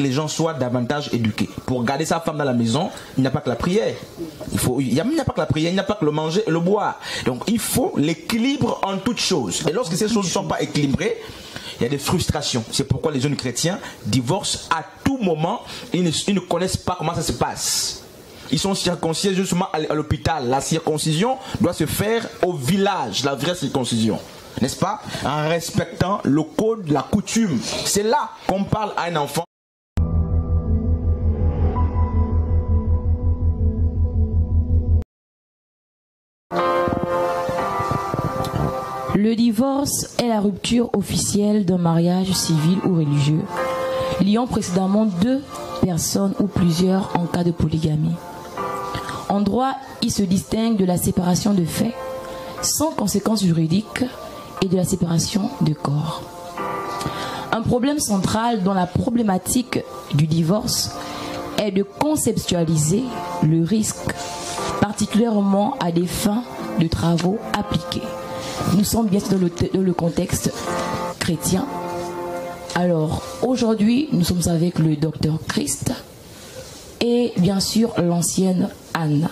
que les gens soient davantage éduqués. Pour garder sa femme dans la maison, il n'y a pas que la prière. Il n'y a pas que la prière, il n'y a pas que le manger et le boire. Donc il faut l'équilibre en toutes choses. Et lorsque ces choses ne sont pas équilibrées, il y a des frustrations. C'est pourquoi les jeunes chrétiens divorcent à tout moment. Ils ne connaissent pas comment ça se passe. Ils sont circoncisés justement à l'hôpital. La circoncision doit se faire au village, la vraie circoncision. N'est-ce pas? En respectant le code, la coutume. C'est là qu'on parle à un enfant. Le divorce est la rupture officielle d'un mariage civil ou religieux, liant précédemment deux personnes ou plusieurs en cas de polygamie. En droit, il se distingue de la séparation de fait, sans conséquences juridiques, et de la séparation de corps. Un problème central dans la problématique du divorce est de conceptualiser le risque, particulièrement à des fins de travaux appliqués. Nous sommes bien sûr dans le contexte chrétien. Alors, aujourd'hui, nous sommes avec le docteur Christ et bien sûr l'ancienne Anne,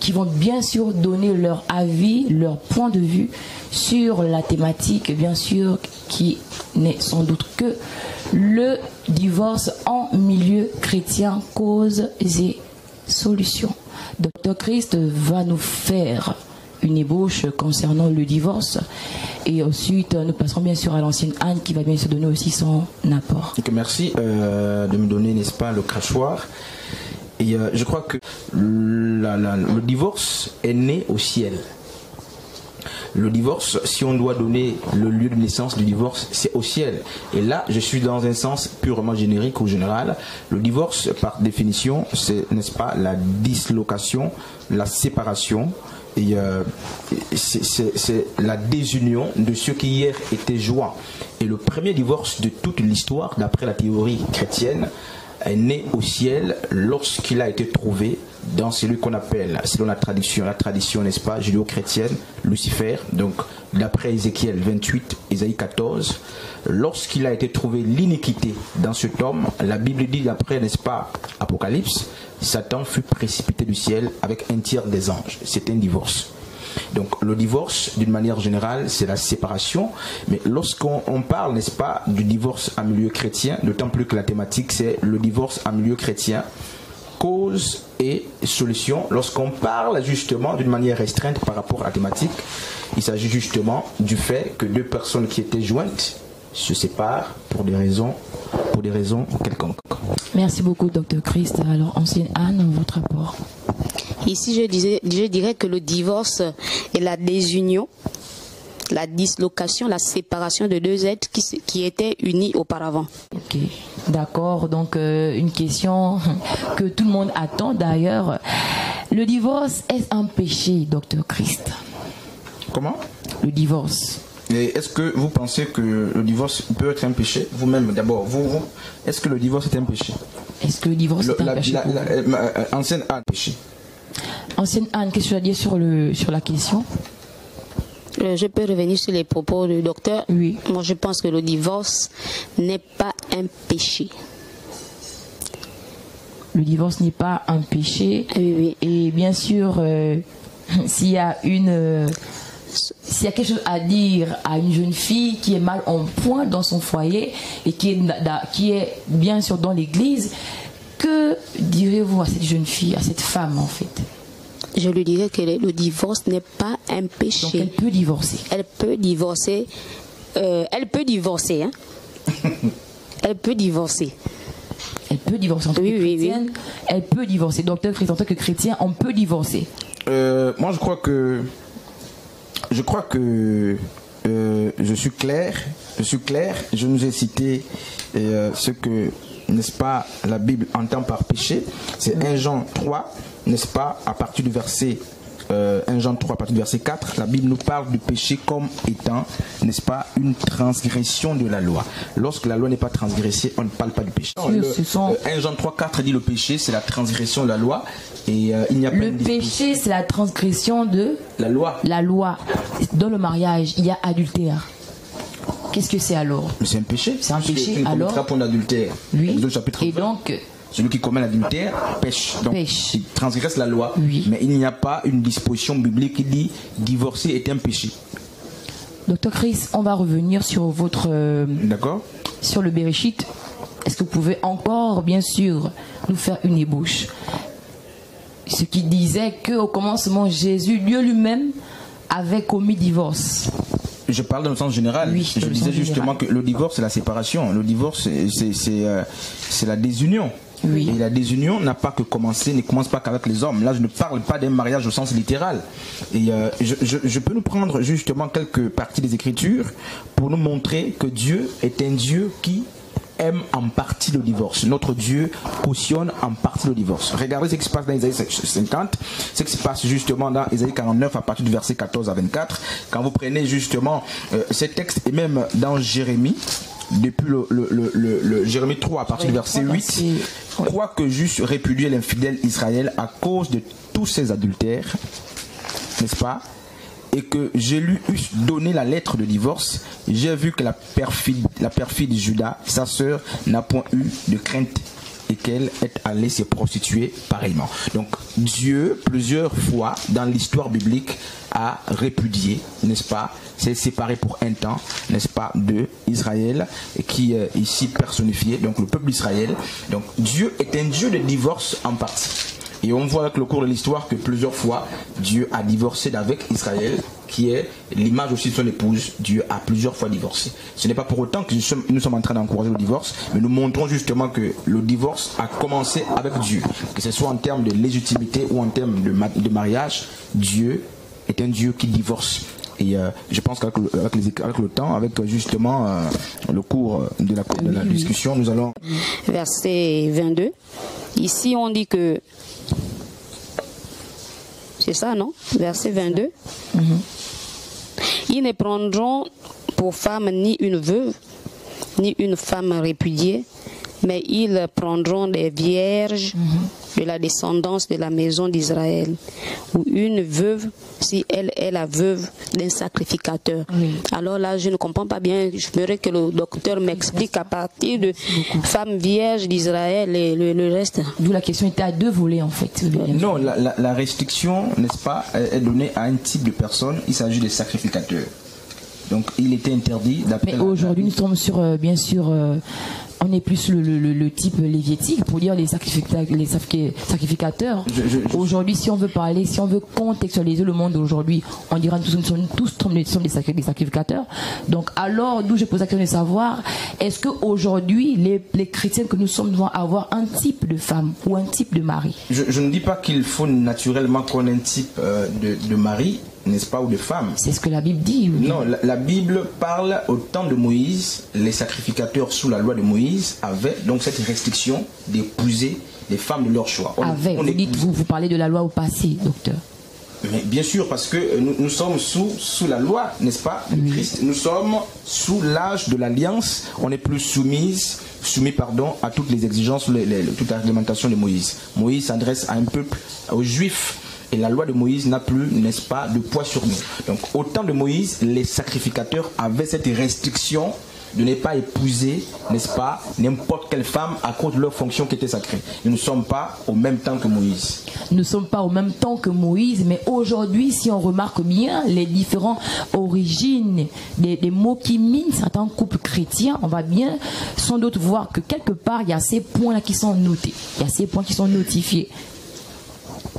qui vont bien sûr donner leur avis, leur point de vue sur la thématique, bien sûr, qui n'est sans doute que le divorce en milieu chrétien, causes et solutions. Docteur Christ va nous faire une ébauche concernant le divorce et ensuite nous passerons bien sûr à l'ancienne Anne qui va bien se donner aussi son apport. Donc, merci de me donner, n'est-ce pas, le crachoir. Et je crois que le divorce est né au ciel. Le divorce, si on doit donner le lieu de naissance du divorce, c'est au ciel. Et là, je suis dans un sens purement générique ou général. Le divorce, par définition, c'est, n'est-ce pas, la dislocation, la séparation. Et c'est la désunion de ceux qui hier étaient joints. Et le premier divorce de toute l'histoire, d'après la théorie chrétienne, est né au ciel lorsqu'il a été trouvé dans celui qu'on appelle, selon la tradition, n'est-ce pas, judéo-chrétienne, Lucifer. Donc, d'après Ézéchiel 28, Ésaïe 14, lorsqu'il a été trouvé l'iniquité dans cet homme, la Bible dit, d'après, n'est-ce pas, Apocalypse, Satan fut précipité du ciel avec un tiers des anges. C'est un divorce. Donc le divorce, d'une manière générale, c'est la séparation. Mais lorsqu'on parle, n'est-ce pas, du divorce en milieu chrétien, d'autant plus que la thématique, c'est le divorce en milieu chrétien, cause et solution. Lorsqu'on parle justement d'une manière restreinte par rapport à la thématique, il s'agit justement du fait que deux personnes qui étaient jointes se séparent pour des raisons quelconques. Merci beaucoup, Dr Christ. Alors, ancienne Anne, votre rapport. Ici, je dirais que le divorce est la désunion, la dislocation, la séparation de deux êtres qui étaient unis auparavant. Ok, d'accord. Donc, une question que tout le monde attend d'ailleurs. Le divorce, est-ce un péché, Dr Christ? Comment? Le divorce. Et est-ce que vous pensez que le divorce peut être un péché? Vous-même, d'abord, est-ce que le divorce est un péché? Est-ce que le divorce est un péché? Ancienne Anne, péché. Ancienne Anne, qu'est-ce que tu as à dire sur la question? Je peux revenir sur les propos du docteur. Oui. Moi, je pense que le divorce n'est pas un péché. Le divorce n'est pas un péché. Oui. Et bien sûr, s'il y a quelque chose à dire à une jeune fille qui est mal en point dans son foyer et qui est bien sûr dans l'église, que direz-vous à cette jeune fille, à cette femme en fait? Je lui dirais que le divorce n'est pas un péché. Donc elle peut divorcer. Elle peut divorcer. Elle peut divorcer. Hein? Elle peut divorcer. Elle peut divorcer en tant que chrétienne. Oui. Elle peut divorcer. Docteur Christ, en tant que chrétien, on peut divorcer. Moi, je crois que je suis clair. Je nous ai cité ce que, n'est-ce pas, la Bible entend par péché. C'est 1 Jean 3, n'est-ce pas, à partir du verset 1 Jean 3, à partir du verset 4, la Bible nous parle du péché comme étant, n'est-ce pas, une transgression de la loi. Lorsque la loi n'est pas transgressée, on ne parle pas du péché. 1 Jean 3, 4 dit le péché, c'est la transgression de la loi. Et il n'y a pas le péché, c'est la transgression de la loi. La loi. Dans le mariage, il y a adultère. Qu'est-ce que c'est alors? C'est un péché. C'est un péché, tu ne alors. commettras point d'adultère. Oui. Exode chapitre Et 20. donc, celui qui commet l'adultère pêche. Donc, Pêche. il transgresse la loi. Oui. Mais il n'y a pas une disposition biblique qui dit divorcer est un péché. Dr Chris, on va revenir sur votre D'accord? sur le Bereshit. Est-ce que vous pouvez encore, bien sûr, nous faire une ébauche? Ce qui disait qu'au commencement, Jésus, Dieu lui-même, avait commis divorce. Je parle dans le sens général. Oui, je dans le disais sens justement général. que le divorce, c'est la séparation. Le divorce, c'est la désunion. Oui. Et la désunion n'a pas que commencé, ne commence pas qu'avec les hommes. Là, je ne parle pas d'un mariage au sens littéral. Et je peux nous prendre justement quelques parties des Écritures pour nous montrer que Dieu est un Dieu qui aime en partie le divorce. Notre Dieu cautionne en partie le divorce. Regardez ce qui se passe dans Isaïe 50, ce qui se passe justement dans Isaïe 49 à partir du verset 14 à 24. Quand vous prenez justement ces textes et même dans Jérémie, depuis le Jérémie 3 à partir du verset 8, quoique juste répudier l'infidèle Israël à cause de tous ses adultères, n'est-ce pas, et que j'ai lui eusse donné la lettre de divorce, j'ai vu que la perfide Judas, sa sœur, n'a point eu de crainte et qu'elle est allée se prostituer pareillement. Donc Dieu, plusieurs fois dans l'histoire biblique, a répudié, n'est-ce pas, s'est séparé pour un temps, n'est-ce pas, de Israël, qui est ici personnifié, donc le peuple d'Israël. Donc Dieu est un Dieu de divorce en partie. Et on voit avec le cours de l'histoire que plusieurs fois, Dieu a divorcé d'avec Israël, qui est l'image aussi de son épouse. Dieu a plusieurs fois divorcé. Ce n'est pas pour autant que nous sommes en train d'encourager le divorce, mais nous montrons justement que le divorce a commencé avec Dieu. Que ce soit en termes de légitimité ou en termes de mariage, Dieu est un Dieu qui divorce. Et je pense qu'avec le temps, avec justement le cours de la discussion, nous allons... Verset 22. Ici, on dit que... C'est ça, non? Verset 22. Ils ne prendront pour femme ni une veuve, ni une femme répudiée, mais ils prendront des vierges de la descendance de la maison d'Israël, ou une veuve si elle est la veuve d'un sacrificateur. Oui. Alors là, je ne comprends pas bien. Je voudrais que le docteur m'explique à partir de femmes vierges d'Israël et le reste. D'où la question était à deux volets en fait. Non, la restriction, n'est-ce pas, est donnée à un type de personne. Il s'agit des sacrificateurs. Donc il était interdit d'après... Mais aujourd'hui, nous sommes sur, bien sûr, on est plus le type lévitique pour dire les sacrificateurs. Aujourd'hui, si on veut parler, si on veut contextualiser le monde d'aujourd'hui, on dira que nous sommes tous des sacrificateurs. Donc alors, d'où je pose la question de savoir, est-ce qu'aujourd'hui, les chrétiens que nous sommes devons avoir un type de femme ou un type de mari? Je ne dis pas qu'il faut naturellement qu'on ait un type de mari, n'est-ce pas, ou de femme. C'est ce que la Bible dit. Oui. Non, la Bible parle au temps de Moïse, les sacrificateurs sous la loi de Moïse avaient donc cette restriction d'épouser les femmes de leur choix. Vous parlez de la loi au passé, docteur. Mais bien sûr, parce que nous sommes sous la loi, n'est-ce pas, de Christ. Nous sommes sous l'âge de l'alliance. On n'est plus soumis à toutes les exigences, toute la réglementation de Moïse. Moïse s'adresse à un peuple, aux Juifs. Et la loi de Moïse n'a plus, n'est-ce pas, de poids sur nous. Donc au temps de Moïse, les sacrificateurs avaient cette restriction de ne pas épouser, n'est-ce pas, n'importe quelle femme à cause de leur fonction qui était sacrée. Nous ne sommes pas au même temps que Moïse. Nous ne sommes pas au même temps que Moïse, mais aujourd'hui, si on remarque bien les différentes origines des mots qui minent certains couples chrétiens, on va bien sans doute voir que quelque part, il y a ces points-là qui sont notés. Il y a ces points qui sont notifiés.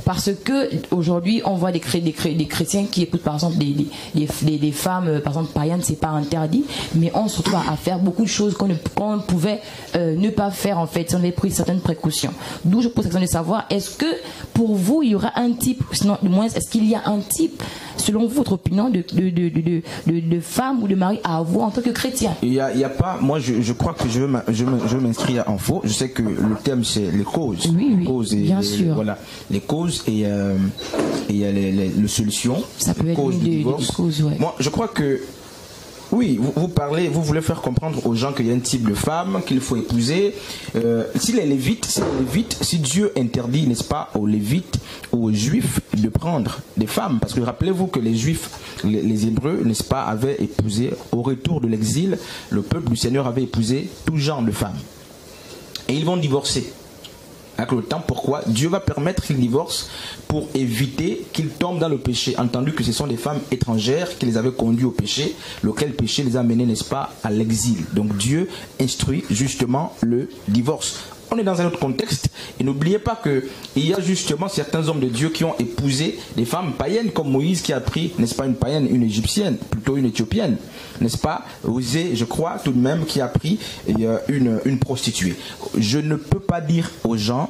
Parce que aujourd'hui, on voit des chrétiens qui écoutent par exemple des femmes, par exemple païennes, c'est pas interdit, mais on se retrouve à faire beaucoup de choses qu'on pouvait ne pas faire en fait, si on avait pris certaines précautions. D'où je pose la question de savoir, est-ce que pour vous il y aura un type, sinon du moins est-ce qu'il y a un type, selon votre opinion, de femme ou de mari à avoir en tant que chrétien? Il y a pas, moi je crois que je veux m'inscrire en faux. Je sais que le thème c'est les causes. Oui, causes bien sûr. Voilà, les causes et les solutions. Ça peut être causes une des causes, ouais. Moi je crois que Oui, vous parlez, vous voulez faire comprendre aux gens qu'il y a un type de femme qu'il faut épouser. Si Dieu interdit, n'est-ce pas, aux Lévites ou aux Juifs de prendre des femmes, parce que rappelez-vous que les Juifs, les Hébreux, n'est-ce pas, avaient épousé, au retour de l'exil, le peuple du Seigneur avait épousé tout genre de femmes. Et ils vont divorcer. Avec le temps, pourquoi? Dieu va permettre qu'ils divorcent pour éviter qu'ils tombent dans le péché, entendu que ce sont des femmes étrangères qui les avaient conduits au péché, lequel péché les a menés, n'est-ce pas, à l'exil. Donc Dieu instruit justement le divorce. On est dans un autre contexte et n'oubliez pas qu'il y a justement certains hommes de Dieu qui ont épousé des femmes païennes comme Moïse qui a pris, n'est-ce pas, une païenne, une égyptienne, plutôt une éthiopienne, n'est-ce pas, Osée, je crois tout de même, qui a pris une prostituée. Je ne peux pas dire aux gens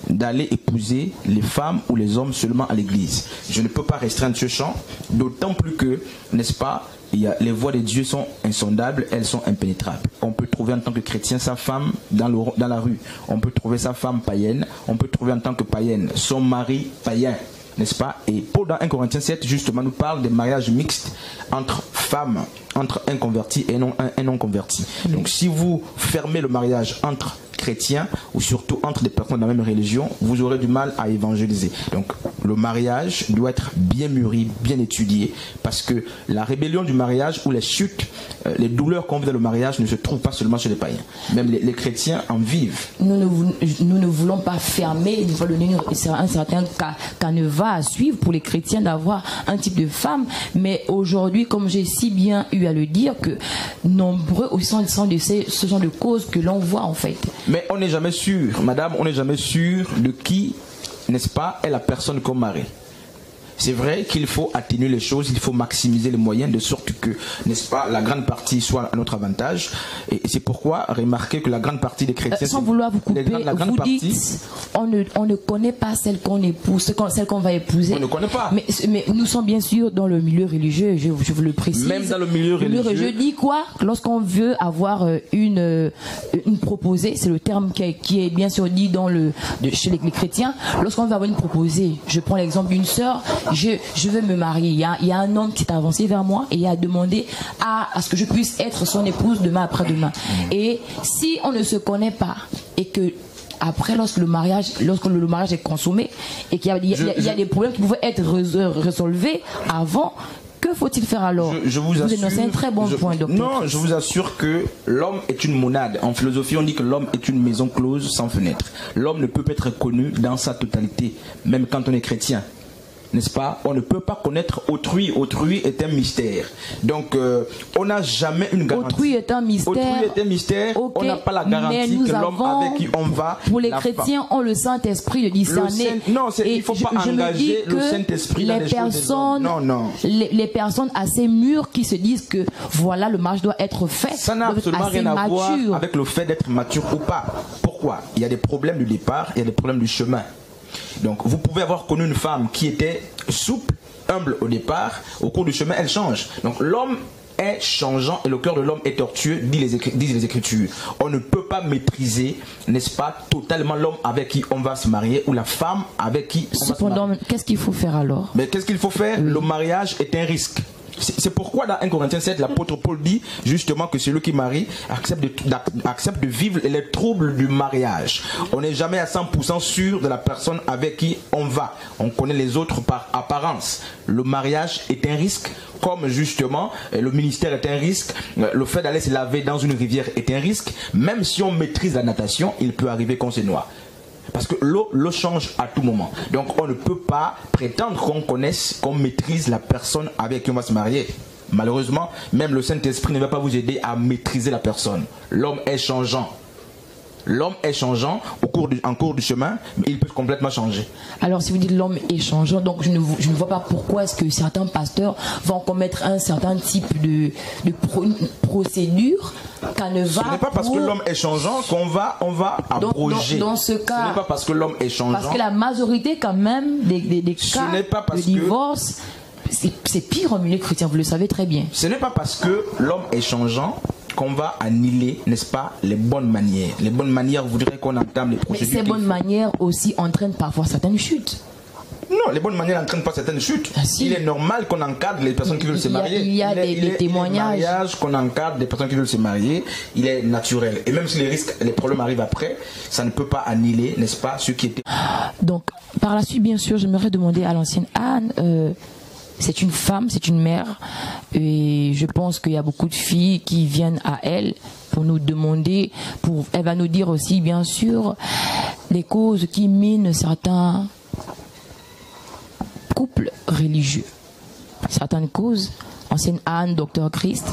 d'aller épouser les femmes ou les hommes seulement à l'église. Je ne peux pas restreindre ce champ, d'autant plus que, n'est-ce pas, les voies de Dieu sont insondables, elles sont impénétrables. On peut trouver en tant que chrétien sa femme dans la rue. On peut trouver sa femme païenne. On peut trouver en tant que païenne son mari païen. N'est-ce pas? Et Paul dans 1 Corinthiens 7 justement nous parle des mariages mixtes entre femmes, entre un converti et un non converti. Donc si vous fermez le mariage entre chrétiens ou surtout entre des personnes de la même religion, vous aurez du mal à évangéliser. Donc le mariage doit être bien mûri, bien étudié, parce que la rébellion du mariage ou les chutes, les douleurs qu'on vit dans le mariage ne se trouvent pas seulement chez les païens. Même les chrétiens en vivent. Nous ne voulons pas fermer, nous voulons donner un certain canevas à suivre pour les chrétiens d'avoir un type de femme, mais aujourd'hui, comme j'ai si bien eu à le dire, que nombreux aussi sont de ce genre de causes que l'on voit en fait. Mais on n'est jamais sûr, madame, on n'est jamais sûr de qui, n'est-ce pas, est la personne qu'on marie. C'est vrai qu'il faut atténuer les choses, il faut maximiser les moyens de sorte que, n'est-ce pas, la grande partie soit à notre avantage. Et c'est pourquoi remarquez que la grande partie des chrétiens... sans vouloir vous couper, vous dites, on ne connaît pas celle qu'on épouse, celle qu'on va épouser. On ne connaît pas. Mais nous sommes bien sûr dans le milieu religieux, je vous le précise. Même dans le milieu religieux. Je dis quoi? Lorsqu'on veut avoir une proposée, c'est le terme qui est bien sûr dit chez les chrétiens. Lorsqu'on veut avoir une proposée, je prends l'exemple d'une sœur, je veux me marier. Il y a un homme qui s'est avancé vers moi et il a demandé à ce que je puisse être son épouse demain après-demain. Et si on ne se connaît pas et que après, lorsque le mariage est consommé et qu'il y a des problèmes qui pouvaient être résolvés avant, que faut-il faire alors? Vous énoncez un très bon point, docteur. Non, je vous assure que l'homme est une monade. En philosophie, on dit que l'homme est une maison close sans fenêtre. L'homme ne peut pas être connu dans sa totalité, même quand on est chrétien. N'est-ce pas? On ne peut pas connaître autrui. Autrui est un mystère. Donc, on n'a jamais une garantie. Autrui est un mystère. Autrui est un mystère. Okay. On n'a pas la garantie que l'homme avec qui on va... Pour les chrétiens, on le Saint-Esprit de discerner. Non, il ne faut pas engager le Saint-Esprit dans les choses des hommes. Non. Les personnes assez mûres qui se disent que voilà, le mariage doit être fait. Ça n'a absolument rien à voir avec le fait d'être mature ou pas. Pourquoi? Il y a des problèmes du départ, il y a des problèmes du chemin. Donc vous pouvez avoir connu une femme qui était souple, humble au départ, au cours du chemin elle change. Donc l'homme est changeant et le cœur de l'homme est tortueux, disent les Écritures. On ne peut pas maîtriser, n'est-ce pas, totalement l'homme avec qui on va se marier ou la femme avec qui on va se marier. Cependant, qu'est-ce qu'il faut faire alors? Mais qu'est-ce qu'il faut faire? Le mariage est un risque. C'est pourquoi dans 1 Corinthiens 7, l'apôtre Paul dit justement que celui qui marie accepte de vivre les troubles du mariage. On n'est jamais à 100% sûr de la personne avec qui on va. On connaît les autres par apparence. Le mariage est un risque, comme justement le ministère est un risque. Le fait d'aller se laver dans une rivière est un risque. Même si on maîtrise la natation, il peut arriver qu'on se noie. Parce que l'eau change à tout moment. Donc on ne peut pas prétendre qu'on connaisse, qu'on maîtrise la personne avec qui on va se marier. Malheureusement, même le Saint-Esprit ne va pas vous aider à maîtriser la personne. L'homme est changeant. L'homme est changeant en cours du chemin, mais il peut complètement changer. Alors si vous dites l'homme est changeant, donc je ne vois pas pourquoi est-ce que certains pasteurs vont commettre un certain type de procédure qu'un ne va. Ce n'est pas parce que l'homme est changeant qu'on va abroger. Dans ce cas, ce n'est pas parce que l'homme est changeant. Parce que la majorité quand même des cas de divorce, c'est pire en milieu chrétien, vous le savez très bien. Ce n'est pas parce que l'homme est changeant qu'on va annihiler, n'est-ce pas, les bonnes manières. Les bonnes manières voudraient qu'on entame les procédures. Mais ces bonnes manières aussi entraînent parfois certaines chutes. Non, les bonnes manières n'entraînent pas certaines chutes. Ah, si. Il est normal qu'on encadre les personnes qui veulent se marier. Il y a des témoignages. Il est mariage qu'on encadre des personnes qui veulent se marier. Il est naturel. Et même si les risques, les problèmes arrivent après, ça ne peut pas annihiler, n'est-ce pas, ceux qui étaient... Donc, par la suite, bien sûr, j'aimerais demander à l'ancienne Anne, c'est une femme, c'est une mère, et je pense qu'il y a beaucoup de filles qui viennent à elle pour nous demander, elle va nous dire aussi, bien sûr, les causes qui minent certains couples religieux. Certaines causes, ancienne Anne, docteur Christ,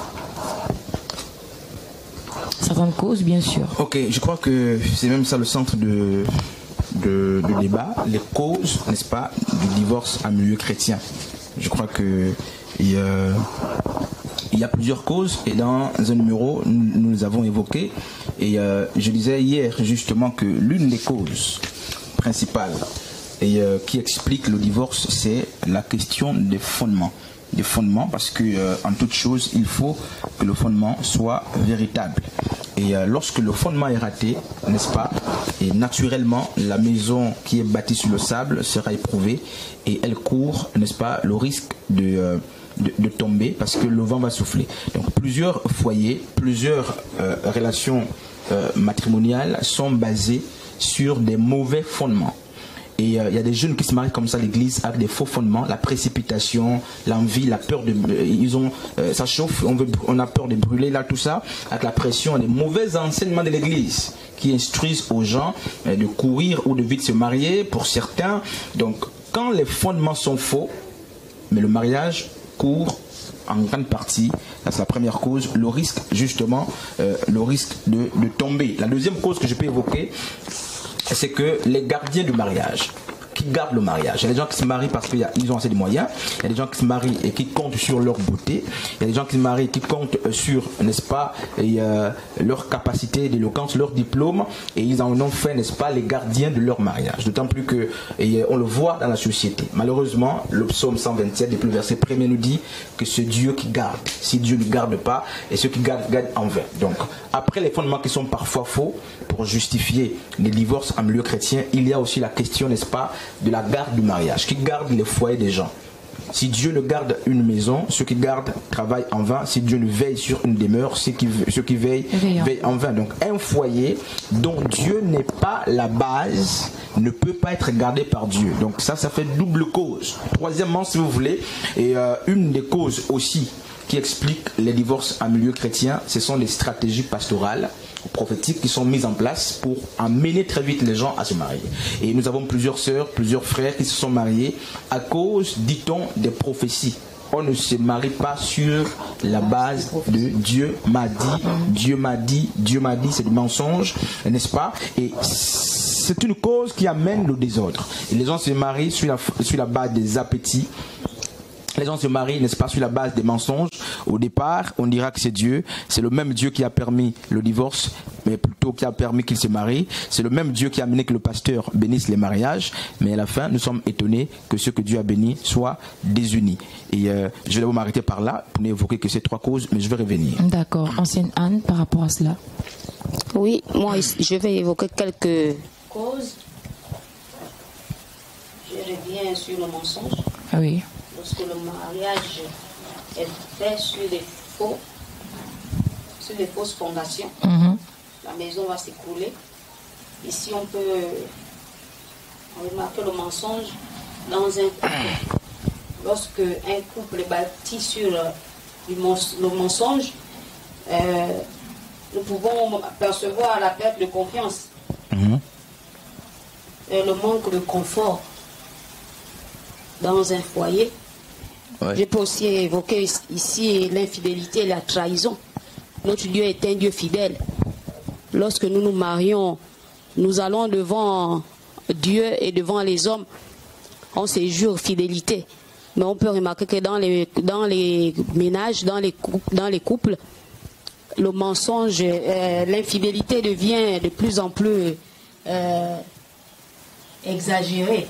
certaines causes, bien sûr. Ok, je crois que c'est même ça le centre de débat, les causes, n'est-ce pas, du divorce en milieu chrétien. Je crois que il y a plusieurs causes et dans un numéro, nous les avons évoquées. Et je disais hier justement que l'une des causes principales et qui explique le divorce, c'est la question des fondements. Des fondements, parce que en toute chose, il faut que le fondement soit véritable. Et lorsque le fondement est raté, n'est-ce pas, et naturellement, la maison qui est bâtie sur le sable sera éprouvée et elle court, n'est-ce pas, le risque de tomber parce que le vent va souffler. Donc plusieurs foyers, plusieurs relations matrimoniales sont basées sur des mauvais fondements. Et il y a des jeunes qui se marient comme ça à l'église avec des faux fondements, la précipitation, l'envie, la peur de... ça chauffe, on a peur de brûler, là tout ça, avec la pression, des mauvais enseignements de l'église qui instruisent aux gens de courir ou de vite se marier pour certains. Donc quand les fondements sont faux, mais le mariage court en grande partie, c'est la première cause, le risque justement, le risque de tomber. La deuxième cause que je peux évoquer, c'est que les gardiens du mariage, qui gardent le mariage, il y a des gens qui se marient parce qu'ils ont assez de moyens, il y a des gens qui se marient et qui comptent sur leur beauté, il y a des gens qui se marient et qui comptent sur, n'est-ce pas, leur capacité d'éloquence, leur diplôme, et ils en ont fait, n'est-ce pas, les gardiens de leur mariage. D'autant plus que on le voit dans la société. Malheureusement, le psaume 127, depuis le verset 1er, nous dit que c'est Dieu qui garde. Si Dieu ne garde pas, et ceux qui gardent, gardent en vain. Donc, après les fondements qui sont parfois faux, pour justifier les divorces en milieu chrétien, il y a aussi la question, n'est-ce pas, de la garde du mariage, qui garde les foyers des gens. Si Dieu ne garde une maison, ceux qui gardent travaillent en vain. Si Dieu ne veille sur une demeure, ceux qui veillent en vain. Donc un foyer dont Dieu n'est pas la base ne peut pas être gardé par Dieu. Donc ça fait double cause. Troisièmement, si vous voulez, et une des causes aussi qui explique les divorces en milieu chrétien, ce sont les stratégies pastorales prophétiques qui sont mises en place pour amener très vite les gens à se marier. Et nous avons plusieurs sœurs, plusieurs frères qui se sont mariés à cause, dit-on, des prophéties. On ne se marie pas sur la base de Dieu m'a dit, Dieu m'a dit, Dieu m'a dit, c'est du mensonge, n'est-ce pas? Et c'est une cause qui amène le désordre. Et les gens se marient sur la base des appétits. Les gens se marient, n'est-ce pas, sur la base des mensonges. Au départ, on dira que c'est Dieu. C'est le même Dieu qui a permis le divorce, mais plutôt qui a permis qu'ils se marient. C'est le même Dieu qui a amené que le pasteur bénisse les mariages. Mais à la fin, nous sommes étonnés que ceux que Dieu a bénis soient désunis. Et je vais m'arrêter par là pour n'évoquer que ces trois causes, mais je vais revenir. D'accord. Ancienne Anne, par rapport à cela. Oui, moi, je vais évoquer quelques causes. Je reviens sur le mensonge. Oui. Lorsque le mariage est fait sur des fausses fondations, la maison va s'écrouler. Ici, on peut remarquer le mensonge dans un couple. Lorsque un couple est bâti sur le mensonge, nous pouvons percevoir la perte de confiance et le manque de confort dans un foyer. Ouais. Je peux aussi évoquer ici l'infidélité et la trahison. Notre Dieu est un Dieu fidèle. Lorsque nous nous marions, nous allons devant Dieu et devant les hommes. On se jure fidélité. Mais on peut remarquer que dans les ménages, dans les couples, le mensonge, l'infidélité devient de plus en plus exagérée.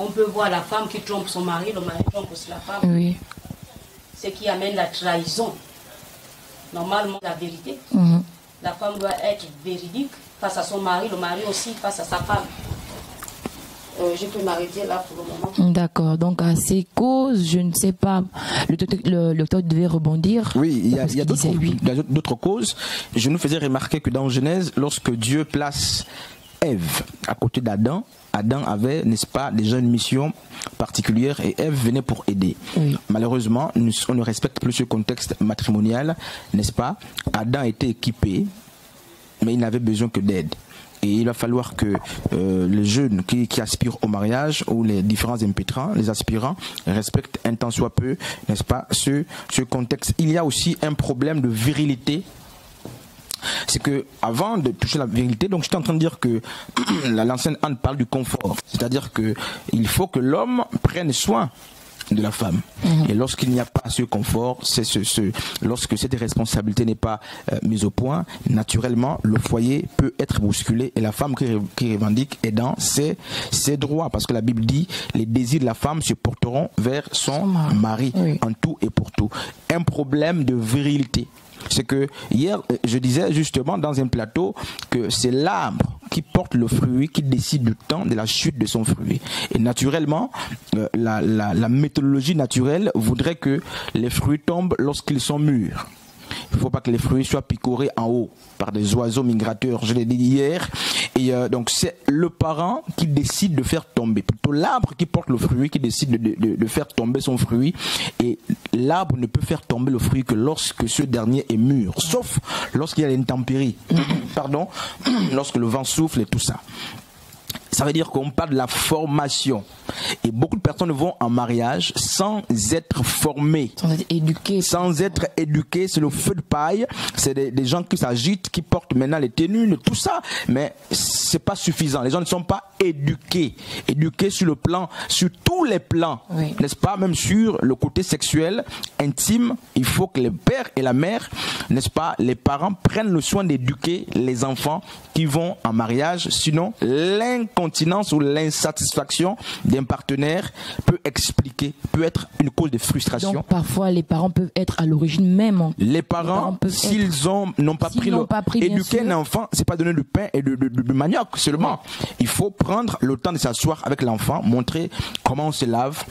On peut voir la femme qui trompe son mari, le mari trompe aussi la femme. Oui. Ce qui amène la trahison. Normalement, la vérité. La femme doit être véridique face à son mari, le mari aussi face à sa femme. Je peux m'arrêter là pour le moment. D'accord. Donc à ces causes, je ne sais pas, le docteur devait rebondir. Oui, il y a d'autres causes. Je nous faisais remarquer que dans Genèse, lorsque Dieu place Ève à côté d'Adam, Adam avait, n'est-ce pas, déjà une mission particulière et Ève venait pour aider. Oui. Malheureusement, on ne respecte plus ce contexte matrimonial, n'est-ce pas? Adam était équipé, mais il n'avait besoin que d'aide. Et il va falloir que les jeunes qui aspirent au mariage ou les différents impétrants, les aspirants, respectent un tant soit peu, n'est-ce pas, ce contexte. Il y a aussi un problème de virilité. C'est que avant de toucher la virilité, donc j'étais en train de dire que l'ancienne Anne parle du confort. C'est-à-dire que il faut que l'homme prenne soin de la femme. Et lorsqu'il n'y a pas ce confort, lorsque cette responsabilité n'est pas mise au point, naturellement, le foyer peut être bousculé et la femme qui revendique est dans ses droits. Parce que la Bible dit, les désirs de la femme se porteront vers son mari, en tout et pour tout. Un problème de virilité. C'est que hier, je disais justement dans un plateau que c'est l'arbre qui porte le fruit, qui décide du temps de la chute de son fruit. Et naturellement, la méthodologie naturelle voudrait que les fruits tombent lorsqu'ils sont mûrs. Il ne faut pas que les fruits soient picorés en haut par des oiseaux migrateurs, je l'ai dit hier. Et donc c'est le parent qui décide de faire tomber, plutôt l'arbre qui porte le fruit, qui décide de faire tomber son fruit. Et l'arbre ne peut faire tomber le fruit que lorsque ce dernier est mûr, sauf lorsqu'il y a l'intempérie, lorsque le vent souffle et tout ça. Ça veut dire qu'on parle de la formation. Et beaucoup de personnes vont en mariage sans être formées. Sans être éduquées. Sans être éduquées. C'est le feu de paille. C'est des gens qui s'agitent, qui portent maintenant les tenues, tout ça. Mais c'est pas suffisant. Les gens ne sont pas éduqués. Éduqués sur le plan, sur tous les plans. Oui. N'est-ce pas? Même sur le côté sexuel, intime. Il faut que le père et la mère, n'est-ce pas, les parents prennent le soin d'éduquer les enfants qui vont en mariage. Sinon, l'incontinence ou l'insatisfaction d'un partenaire peut être une cause de frustration. Donc parfois les parents peuvent être à l'origine même. Les parents s'ils n'ont pas pris éduquer un enfant, c'est pas donner du pain et du manioc seulement. Il faut prendre le temps de s'asseoir avec l'enfant, montrer comment on se lave,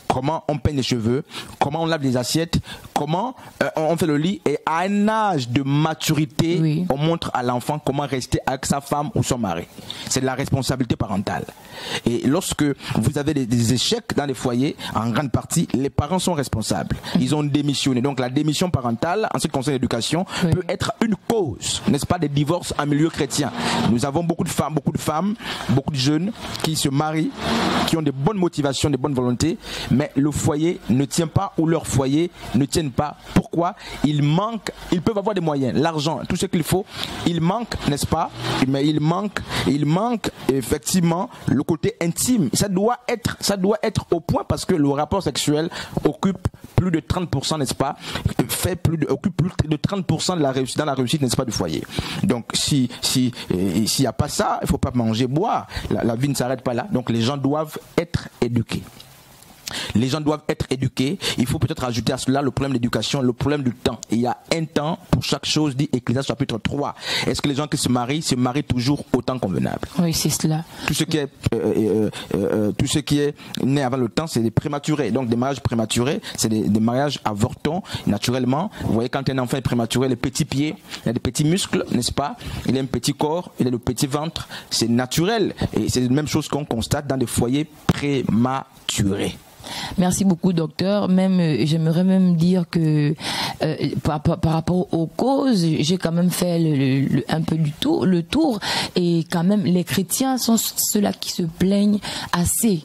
comment on peigne les cheveux, comment on lave les assiettes, comment on fait le lit. Et à un âge de maturité, on montre à l'enfant comment rester avec sa femme ou son mari. C'est de la responsabilité parentale. Et lorsque vous avez des échecs dans les foyers, en grande partie, les parents sont responsables. Ils ont démissionné. Donc la démission parentale, en ce qui concerne l'éducation, peut être une cause, n'est-ce pas, des divorces en milieu chrétien. Nous avons beaucoup de femmes, beaucoup de jeunes qui se marient, qui ont des bonnes motivations, des bonnes volontés, mais le foyer ne tient pas ou leur foyer ne tiennent pas. Pourquoi? Ils peuvent avoir des moyens, l'argent, tout ce qu'il faut. Il manque, n'est-ce pas? Mais il manque effectivement le côté intime. Ça doit être au point parce que le rapport sexuel occupe plus de 30%, n'est-ce pas? Occupe plus de 30% de la réussite, dans la réussite, n'est-ce pas, du foyer. Donc s'il n'y a pas ça, il ne faut pas manger, boire. La vie ne s'arrête pas là. Donc les gens doivent être éduqués. Les gens doivent être éduqués. Il faut peut-être ajouter à cela le problème d'éducation, le problème du temps. Il y a un temps pour chaque chose, dit Ecclésiaste chapitre 3. Est-ce que les gens qui se marient toujours au temps convenable? Oui, c'est cela. Tout ce qui est né avant le temps, c'est des prématurés. Donc des mariages prématurés, c'est des mariages avortants, naturellement. Vous voyez, quand un enfant est prématuré, les petits pieds, il a des petits muscles, n'est-ce pas? Il a un petit corps, il a le petit ventre. C'est naturel. Et c'est la même chose qu'on constate dans des foyers prématurés. Merci beaucoup, docteur. J'aimerais même dire que par rapport aux causes, j'ai quand même fait un peu le tour, et quand même les chrétiens sont ceux-là qui se plaignent assez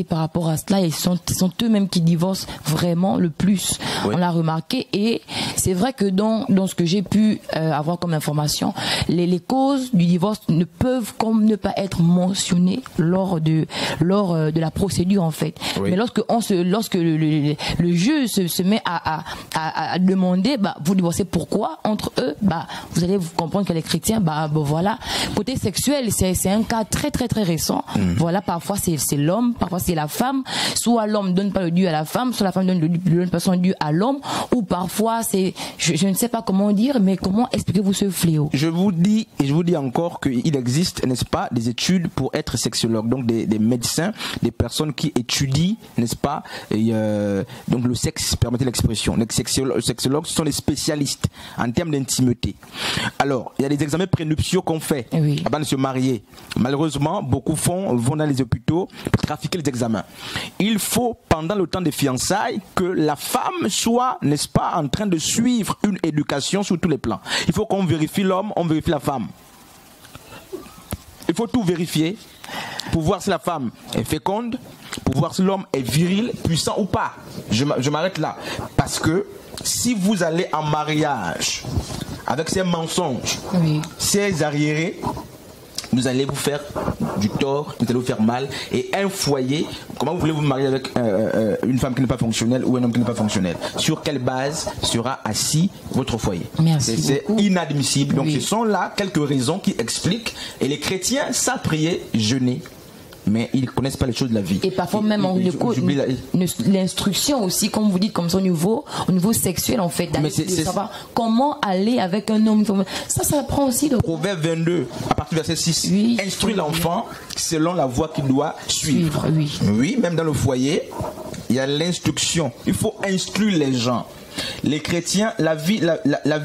par rapport à cela, et sont eux-mêmes qui divorcent vraiment le plus. Oui. On l'a remarqué, et c'est vrai que dans ce que j'ai pu avoir comme information, les causes du divorce ne peuvent comme ne pas être mentionnées lors de la procédure, en fait. Oui. Mais lorsque le juge se met à demander, vous divorcez pourquoi, entre eux, vous allez comprendre que les chrétiens, voilà, côté sexuel, c'est un cas très très très récent. Voilà, parfois c'est l'homme, parfois c'est la femme, soit l'homme donne pas le dû à la femme, soit la femme donne pas son dû à l'homme, ou parfois c'est je ne sais pas comment dire, mais comment expliquez-vous ce fléau? Je vous dis, et je vous dis encore qu'il existe, n'est-ce pas, des études pour être sexologue, donc des médecins, des personnes qui étudient, n'est-ce pas, donc le sexe, permettez l'expression. Les sexologues sont des spécialistes en termes d'intimité. Alors, il y a des examens prénuptiaux qu'on fait avant de se marier. Malheureusement, beaucoup vont dans les hôpitaux pour trafiquer les examens. Il faut, pendant le temps des fiançailles, que la femme soit, n'est-ce pas, en train de suivre une éducation sur tous les plans. Il faut qu'on vérifie l'homme, on vérifie la femme. Il faut tout vérifier pour voir si la femme est féconde, pour voir si l'homme est viril, puissant ou pas. Je m'arrête là. Parce que si vous allez en mariage avec ces mensonges, ces arriérés, vous allez vous faire du tort, vous allez vous faire mal. Et un foyer, comment vous voulez vous marier avec une femme qui n'est pas fonctionnelle ou un homme qui n'est pas fonctionnel? Sur quelle base sera assis votre foyer? C'est inadmissible. Donc ce sont là quelques raisons qui expliquent. Et les chrétiens savent prier, jeûner. Mais ils ne connaissent pas les choses de la vie. Et parfois même l'instruction aussi, comme vous dites, comme ça au niveau sexuel en fait, de savoir comment aller avec un homme. Ça prend aussi le Proverbe 22, à partir du verset 6, instruit l'enfant selon la voie qu'il doit suivre. Oui, même dans le foyer, il y a l'instruction. Il faut instruire les gens. Les chrétiens, la vie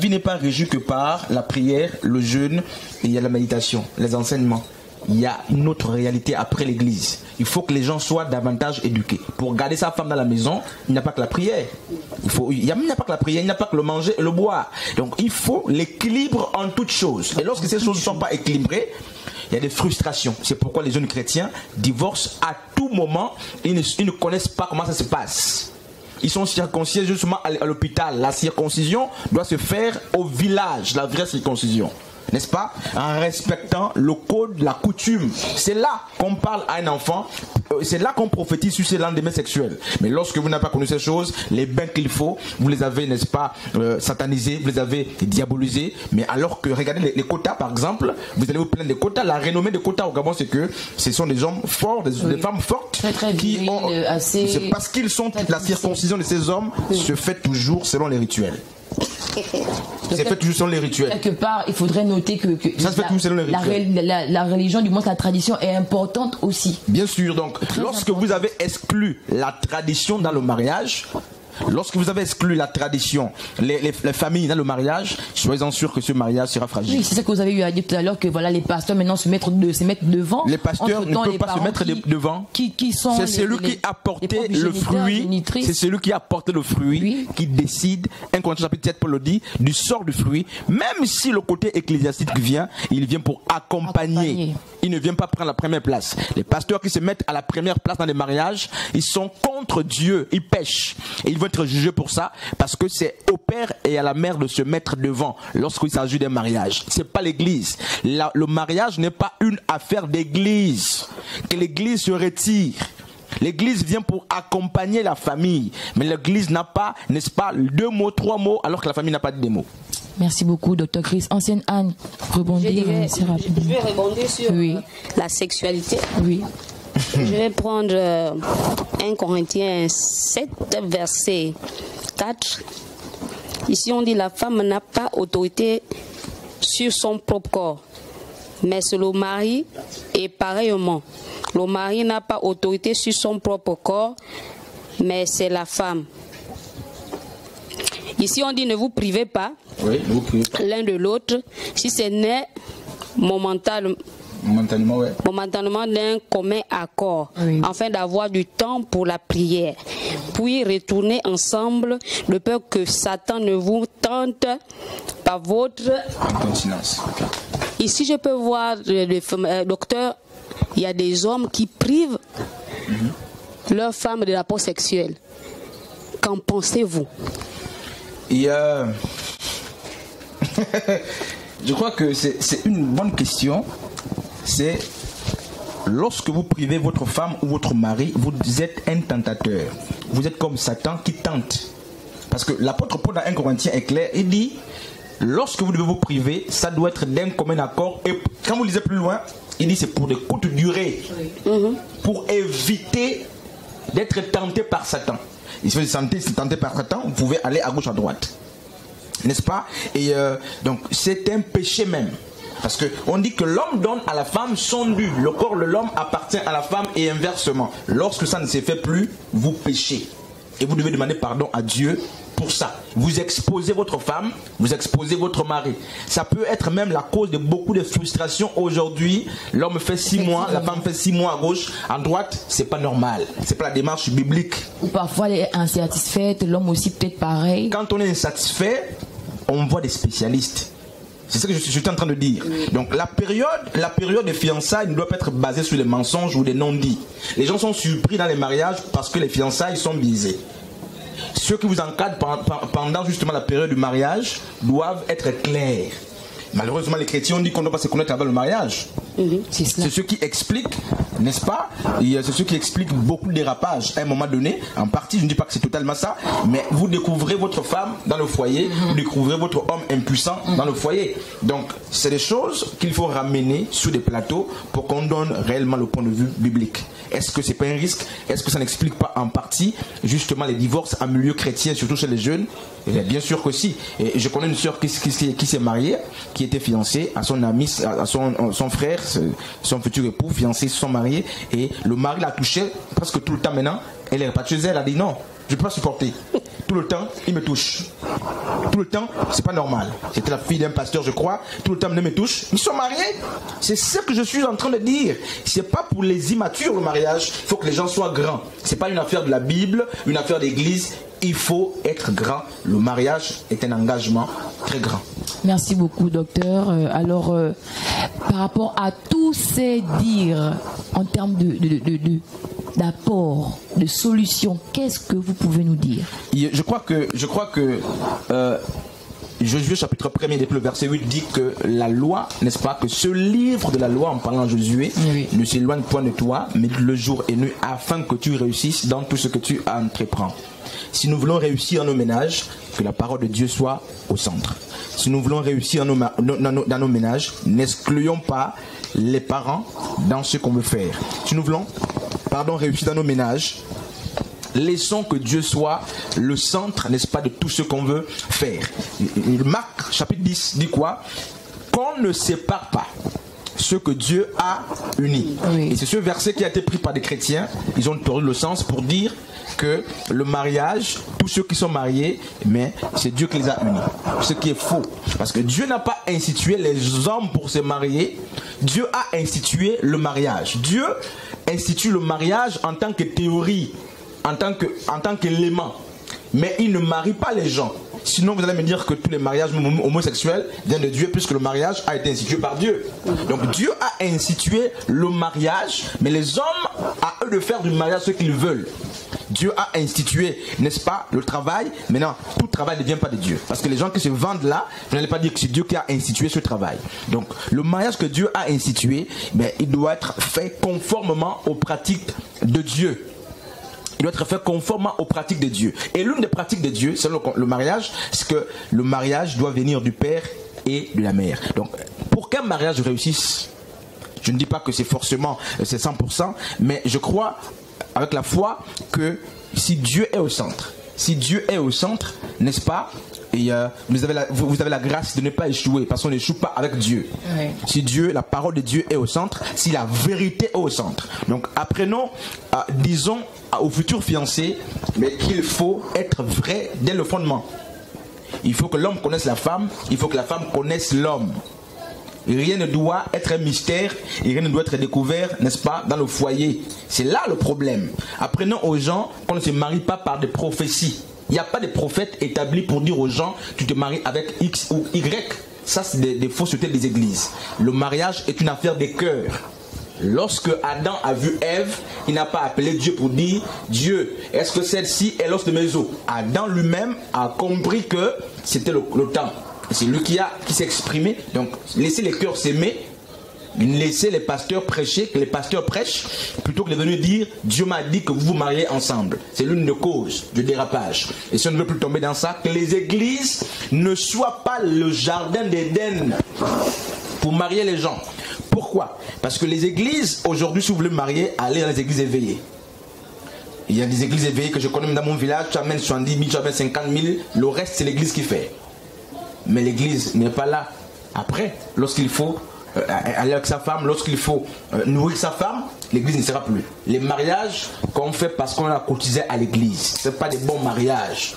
n'est pas régie que par la prière, le jeûne, et il y a la méditation, les enseignements. Il y a une autre réalité après l'église. Il faut que les gens soient davantage éduqués. Pour garder sa femme dans la maison, il n'y a pas que la prière. Il n'y a pas que la prière, il n'y a pas que le manger et le boire. Donc il faut l'équilibre en toutes choses. Et lorsque ces choses ne sont pas équilibrées, il y a des frustrations. C'est pourquoi les jeunes chrétiens divorcent à tout moment. Ils ne connaissent pas comment ça se passe. Ils sont circoncisés justement à l'hôpital. La circoncision doit se faire au village, la vraie circoncision. N'est-ce pas? En respectant le code, la coutume. C'est là qu'on parle à un enfant. C'est là qu'on prophétise sur ses lendemains sexuels. Mais lorsque vous n'avez pas connu ces choses, les bains qu'il faut, vous les avez, n'est-ce pas, satanisés, vous les avez diabolisés. Mais alors que, regardez les quotas, par exemple, vous allez vous plaindre des quotas. La renommée des quotas au Gabon, c'est que ce sont des hommes forts, des femmes fortes. Très qui ont. C'est parce qu'ils sont. La circoncision de ces hommes se fait toujours selon les rituels. C'est fait toujours selon les rituels. Quelque part, il faudrait noter que ça se fait toujours selon les rituels. La religion, du moins la tradition, est importante aussi. Bien sûr, donc lorsque vous avez exclu la tradition dans le mariage, lorsque vous avez exclu la tradition, les familles dans le mariage, soyez-en sûrs que ce mariage sera fragile. Oui, c'est ça que vous avez eu à dire tout à l'heure, que voilà, les pasteurs maintenant se mettent devant. Les pasteurs ne peuvent pas se mettre devant. C'est celui qui a porté le fruit. C'est celui qui a porté le fruit qui décide. 1 Corinthiens chapitre 7, Paul le dit, du sort du fruit. Même si le côté ecclésiastique vient, il vient pour accompagner. Il ne vient pas prendre la première place. Les pasteurs qui se mettent à la première place dans les mariages, ils sont contre Dieu, ils pêchent. Et ils vont être jugés pour ça, parce que c'est au père et à la mère de se mettre devant lorsqu'il s'agit d'un mariage. C'est pas l'église. Le mariage n'est pas une affaire d'église. Que l'église se retire. L'église vient pour accompagner la famille. Mais l'église n'a pas, n'est-ce pas, 2 mots, 3 mots, alors que la famille n'a pas de des mots. Merci beaucoup, Dr. Chris. Ancienne Anne, rebondir. Je vais rebondir sur la sexualité. Oui. Je vais prendre 1 Corinthiens 7, verset 4. Ici, on dit la femme n'a pas autorité sur son propre corps, mais c'est le mari. Et pareillement, le mari n'a pas autorité sur son propre corps, mais c'est la femme. Ici, on dit ne vous privez pas l'un de l'autre, si ce n'est momentanément d'un commun accord, afin d'avoir du temps pour la prière, puis retourner ensemble de peur que Satan ne vous tente par votre incontinence. Ici, je peux voir, docteur, il y a des hommes qui privent leur femme de rapport sexuel. Qu'en pensez-vous? Je crois que c'est une bonne question. C'est lorsque vous privez votre femme ou votre mari, vous êtes un tentateur. Vous êtes comme Satan qui tente. Parce que l'apôtre Paul dans 1 Corinthiens est clair, il dit, lorsque vous devez vous priver, ça doit être d'un commun accord. Et quand vous lisez plus loin, il dit c'est pour des courtes durées. Pour éviter d'être tenté par Satan. Et si vous êtes tenté par Satan, vous pouvez aller à gauche, à droite. n'est-ce pas? Et donc c'est un péché même. Parce qu'on dit que l'homme donne à la femme son dû. Le corps de l'homme appartient à la femme et inversement. Lorsque ça ne se fait plus, vous péchez. Et vous devez demander pardon à Dieu pour ça. Vous exposez votre femme, vous exposez votre mari. Ça peut être même la cause de beaucoup de frustrations aujourd'hui. L'homme fait 6 mois, la femme fait 6 mois à gauche, à droite, c'est pas normal. C'est pas la démarche biblique. Ou parfois elle est insatisfaite, l'homme aussi peut-être pareil. Quand on est insatisfait, on voit des spécialistes. C'est ce que je suis en train de dire. Donc la période de fiançailles ne doit pas être basée sur des mensonges ou des non-dits. Les gens sont surpris dans les mariages parce que les fiançailles sont biaisées. Ceux qui vous encadrent pendant justement la période du mariage doivent être clairs. Malheureusement, les chrétiens ont dit qu'on ne doit pas se connaître avant le mariage. C'est ce qui explique, n'est-ce pas? C'est ce qui explique beaucoup de dérapages à un moment donné. En partie, je ne dis pas que c'est totalement ça, mais vous découvrez votre femme dans le foyer, vous découvrez votre homme impuissant dans le foyer. Donc, c'est des choses qu'il faut ramener sur des plateaux pour qu'on donne réellement le point de vue biblique. Est-ce que c'est pas un risque? Est-ce que ça n'explique pas en partie justement les divorces en milieu chrétien, surtout chez les jeunes? Et bien sûr que si. Et je connais une soeur qui s'est mariée, qui était fiancée à son ami, à son frère, son futur époux, fiancés sont mariés, et le mari l'a touché presque tout le temps maintenant. Elle est repartie chez elle, elle a dit non, je ne peux pas supporter. Tout le temps, il me touche. Tout le temps, c'est pas normal. C'était la fille d'un pasteur, je crois. Tout le temps, il me touche. Ils sont mariés. C'est ce que je suis en train de dire. C'est pas pour les immatures le mariage. Il faut que les gens soient grands. C'est pas une affaire de la Bible, une affaire d'église. Il faut être grand. Le mariage est un engagement très grand. Merci beaucoup, docteur. Alors, par rapport à tous ces dires en termes d'apport, de solution, qu'est-ce que vous pouvez nous dire? Je crois que Josué chapitre 1er, le verset 8 dit que la loi, n'est-ce pas, que ce livre de la loi, en parlant de Josué, ne s'éloigne point de toi, mais le jour et nuit, afin que tu réussisses dans tout ce que tu entreprends. Si nous voulons réussir dans nos ménages, que la parole de Dieu soit au centre. Si nous voulons réussir dans nos ménages, n'excluons pas les parents dans ce qu'on veut faire. Si nous voulons, réussir dans nos ménages, laissons que Dieu soit le centre, n'est-ce pas, de tout ce qu'on veut faire. Marc chapitre 10 dit quoi? Qu'on ne sépare pas ce que Dieu a uni. Et c'est ce verset qui a été pris par des chrétiens. Ils ont tordu le sens pour dire que le mariage, tous ceux qui sont mariés, mais c'est Dieu qui les a unis. Ce qui est faux. Parce que Dieu n'a pas institué les hommes pour se marier. Dieu a institué le mariage. Dieu institue le mariage en tant que théorie, en tant qu'élément. Mais il ne marie pas les gens. Sinon, vous allez me dire que tous les mariages homosexuels viennent de Dieu, puisque le mariage a été institué par Dieu. Donc Dieu a institué le mariage, mais les hommes, à eux de faire du mariage ce qu'ils veulent. Dieu a institué, n'est-ce pas, le travail. Maintenant, tout travail ne vient pas de Dieu. Parce que les gens qui se vendent là, vous n'allez pas dire que c'est Dieu qui a institué ce travail. Donc, le mariage que Dieu a institué, il doit être fait conformément aux pratiques de Dieu. Il doit être fait conformément aux pratiques de Dieu. Et l'une des pratiques de Dieu, c'est le mariage, c'est que le mariage doit venir du père et de la mère. Donc, pour qu'un mariage réussisse, je ne dis pas que c'est forcément, c'est 100%, mais je crois, avec la foi, que si Dieu est au centre, n'est-ce pas, et vous avez la grâce de ne pas échouer, parce qu'on n'échoue pas avec Dieu. Oui. Si Dieu, la parole de Dieu est au centre, si la vérité est au centre. Donc apprenons, disons aux futurs fiancés, mais qu'il faut être vrai dès le fondement. Il faut que l'homme connaisse la femme, il faut que la femme connaisse l'homme. Rien ne doit être un mystère, et rien ne doit être découvert, n'est-ce pas, dans le foyer. C'est là le problème. Apprenons aux gens qu'on ne se marie pas par des prophéties. Il n'y a pas de prophète établi pour dire aux gens tu te maries avec X ou Y. Ça, c'est des faussetés des églises. Le mariage est une affaire des cœurs. Lorsque Adam a vu Ève, il n'a pas appelé Dieu pour dire Dieu, est-ce que celle-ci est l'os de mes os? Adam lui-même a compris que c'était le temps. C'est lui qui s'est exprimé. Donc, laissez les cœurs s'aimer. Laissez les pasteurs prêcher, que les pasteurs prêchent, plutôt que de venir dire Dieu m'a dit que vous vous mariez ensemble. C'est l'une des causes du dérapage. Et si on ne veut plus tomber dans ça, que les églises ne soient pas le jardin d'Éden pour marier les gens. Pourquoi? Parce que les églises, aujourd'hui, si vous voulez marier, allez dans les églises éveillées. Il y a des églises éveillées que je connais dans mon village, tu amènes 70 000, tu amènes 50 000, le reste c'est l'église qui fait. mais l'église n'est pas là. Après, lorsqu'il faut aller avec sa femme, lorsqu'il faut nourrir sa femme, l'église ne sera plus. Les mariages qu'on fait parce qu'on a cotisé à l'église, ce n'est pas des bons mariages.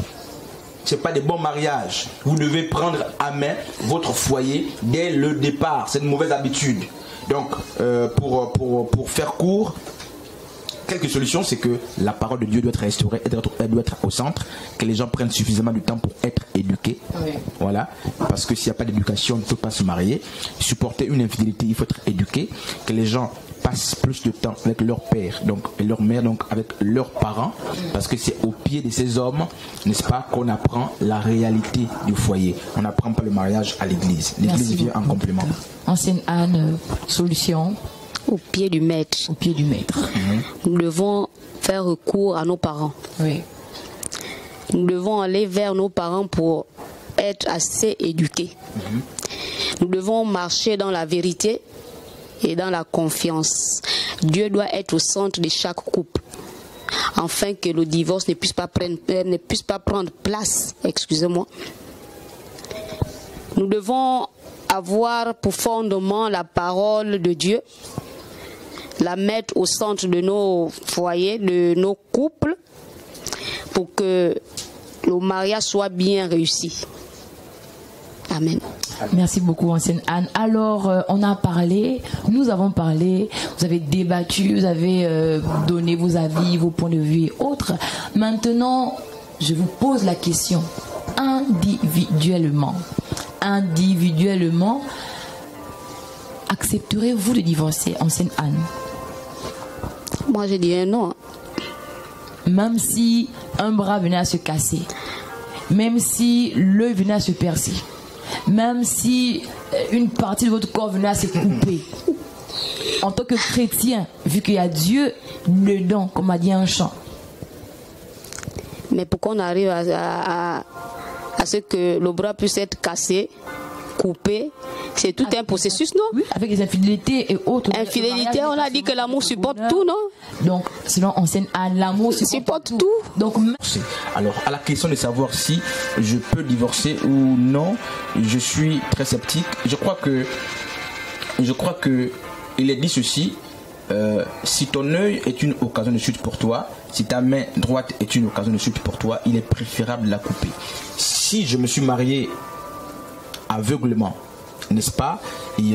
Ce n'est pas des bons mariages. Vous devez prendre à main votre foyer dès le départ. C'est une mauvaise habitude. Donc, pour faire court, quelques solutions, c'est que la parole de Dieu doit être restaurée, elle doit être au centre, que les gens prennent suffisamment de temps pour être éduqués. Oui. Voilà, parce que s'il n'y a pas d'éducation, on ne peut pas se marier. Supporter une infidélité, il faut être éduqué, que les gens passent plus de temps avec leur père donc, et leur mère, donc avec leurs parents, parce que c'est au pied de ces hommes, n'est-ce pas, qu'on apprend la réalité du foyer. On n'apprend pas le mariage à l'église. L'église vient en complément. Ancienne Anne, solution? Au pied du maître. Au pied du maître. Nous devons faire recours à nos parents. Oui. Nous devons aller vers nos parents pour être assez éduqués. Nous devons marcher dans la vérité et dans la confiance. Dieu doit être au centre de chaque couple, afin que le divorce ne puisse pas prendre place. Excusez-moi. Nous devons avoir pour fondement la parole de Dieu, la mettre au centre de nos foyers, de nos couples, pour que le mariage soit bien réussi. Amen. Merci beaucoup, ancienne Anne. Alors, on a parlé, nous avons parlé, vous avez débattu, vous avez donné vos avis, vos points de vue et autres. Maintenant, je vous pose la question, individuellement, accepterez-vous de divorcer, ancienne Anne? Moi, je dirais non. Même si un bras venait à se casser, même si l'œil venait à se percer, même si une partie de votre corps venait à se couper, en tant que chrétien, vu qu'il y a Dieu dedans, comme a dit un chant. Mais pour qu'on arrive à ce que le bras puisse être cassé, coupé, c'est tout un processus, non? Oui, avec les infidélités et autres. Infidélité, on a dit que l'amour supporte tout, non? Donc, selon ancienne Anne, l'amour supporte tout. Donc, alors, à la question de savoir si je peux divorcer ou non, je suis très sceptique. Je crois que il est dit ceci. Si ton œil est une occasion de chute pour toi, si ta main droite est une occasion de chute pour toi, il est préférable de la couper. Si je me suis marié aveuglement, n'est-ce pas, et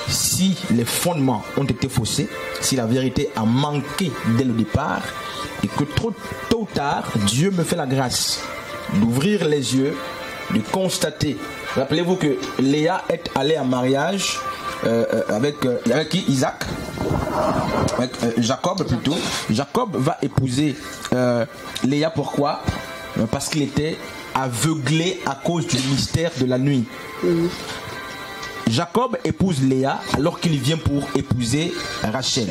si les fondements ont été faussés, si la vérité a manqué dès le départ, et que tôt ou tard, Dieu me fait la grâce d'ouvrir les yeux, de constater. Rappelez-vous que Léa est allée en mariage avec qui? Isaac, avec Jacob plutôt. Jacob va épouser Léa, pourquoi? Parce qu'il était aveuglé à cause du mystère de la nuit. Jacob épouse Léa alors qu'il vient pour épouser Rachel.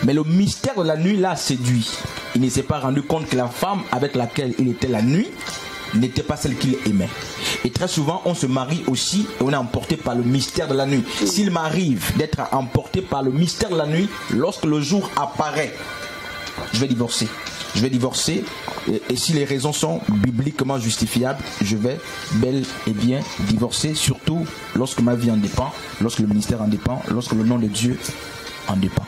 Mais le mystère de la nuit l'a séduit. Il ne s'est pas rendu compte que la femme avec laquelle il était la nuit n'était pas celle qu'il aimait. Et très souvent, on se marie aussi et on est emporté par le mystère de la nuit. S'il m'arrive d'être emporté par le mystère de la nuit, lorsque le jour apparaît, je vais divorcer. Je vais divorcer et si les raisons sont bibliquement justifiables, je vais bel et bien divorcer, surtout lorsque ma vie en dépend, lorsque le ministère en dépend, lorsque le nom de Dieu en dépend.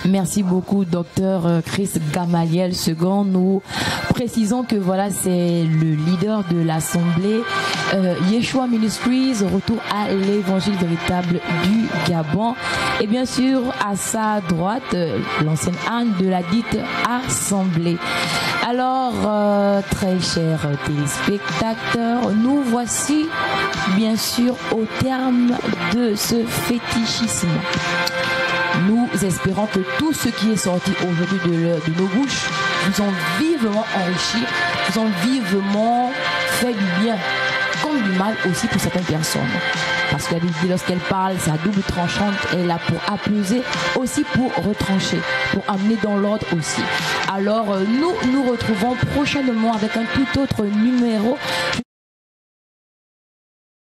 Merci beaucoup, docteur Chris Gamaliel II. Nous précisons que voilà, c'est le leader de l'Assemblée Yeshua Ministries, retour à l'évangile véritable du Gabon. Et bien sûr, à sa droite, l'ancienne Anne de la dite Assemblée. Alors, très chers téléspectateurs, nous voici bien sûr au terme de ce fétichisme. Nous espérons que tout ce qui est sorti aujourd'hui de nos bouches vous ont vivement enrichi, vous ont vivement fait du bien, comme du mal aussi pour certaines personnes. Parce que lorsqu'elle parle, c'est à double tranchante, elle est là pour apaiser, aussi pour retrancher, pour amener dans l'ordre aussi. Alors nous nous retrouvons prochainement avec un tout autre numéro.